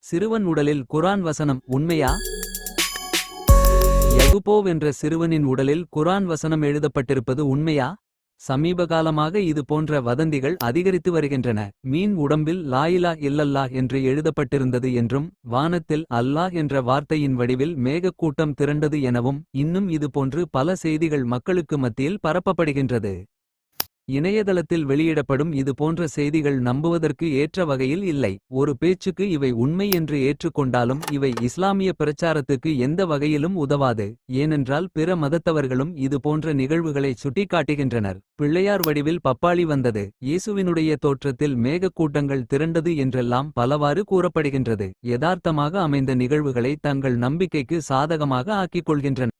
சிறுவன் உடலில் குர்ஆன் வசனம் உண்மையா? யகுபோவ் என்ற சிறுவனின் உடலில் குர்ஆன் வசனம் எழுதப்பட்டிருப்பது உண்மையா? சமீபகாலமாக இது போன்ற வதந்திகள் அதிகரித்து வருகின்றன. மீன் உடம்பில் லா இலாஹ இல்லல்லாஹ் என்று எழுதப்பட்டிருந்தது என்றும், வானத்தில் அல்லாஹ் என்ற வார்த்தையின் வடிவில் மேகக்கூட்டம் திரண்டது எனவும், இன்னும் இதுபோன்று பல செய்திகள் மக்களுக்கு மத்தியில் பரப்பப்படுகின்றது. இணையதளத்தில் வெளியிடப்படும் இது போன்ற செய்திகள் நம்புவதற்கு ஏற்ற வகையில் இல்லை. ஒரு பேச்சுக்கு இவை உண்மை என்று ஏற்றுக்கொண்டாலும் இவை இஸ்லாமிய பிரச்சாரத்துக்கு எந்த வகையிலும் உதவாது. ஏனென்றால் பிற மதத்தவர்களும் இது போன்ற நிகழ்வுகளை சுட்டிக்காட்டுகின்றனர். பிள்ளையார் வடிவில் பப்பாளி வந்தது, இயேசுவினுடைய தோற்றத்தில் மேகக்கூட்டங்கள் திரண்டது என்றெல்லாம் பலவாறு கூறப்படுகின்றது. யதார்த்தமாக அமைந்த நிகழ்வுகளை தங்கள் நம்பிக்கைக்கு சாதகமாக ஆக்கிக் கொள்கின்றனர்.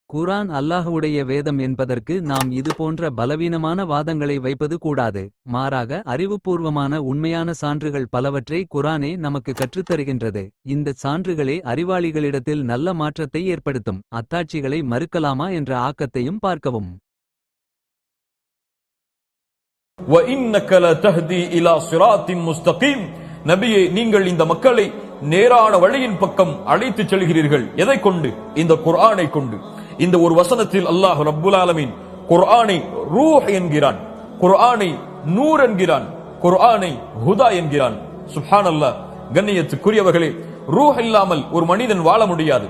குர்ஆன் அல்லாஹ்வுடைய வேதம் என்பதற்கு நாம் இது போன்ற பலவீனமான வாதங்களை வைப்பது கூடாது. மாறாக அறிவுபூர்வமான உண்மையான சான்றுகள் பலவற்றை குர்ஆனே நமக்கு கற்றுத்தருகின்றது. இந்த சான்றுகளே அறிவாளிகளிடத்தில் நல்ல மாற்றத்தை ஏற்படுத்தும். அத்தாட்சிகளை மறுக்கலாமா என்ற ஆக்கத்தையும் பார்க்கவும். وَإِنَّكَ لَتَهْدِي إِلَى صِرَاطٍ مُسْتَقِيمٍ நபியே, நீங்கள் இந்த மக்களை நேரான வழியின் பக்கம் அழைத்துச் செல்கிறீர்கள். எதை கொண்டு? இந்த குர்ஆனை கொண்டு. இந்த ஒரு வசனத்தில் அல்லாஹ் ரப்புல் ஆலமீன் குர்ஆனை ரூஹ் என்கிறான், குர்ஆனை நூர் என்கிறான், குர்ஆனை ஹுதா என்கிறான். சுப்ஹானல்லாஹ். கண்ணியத்துக்குரியவர்களே, ரூஹ் இல்லாமல் ஒரு மனிதன் வாழ முடியாது.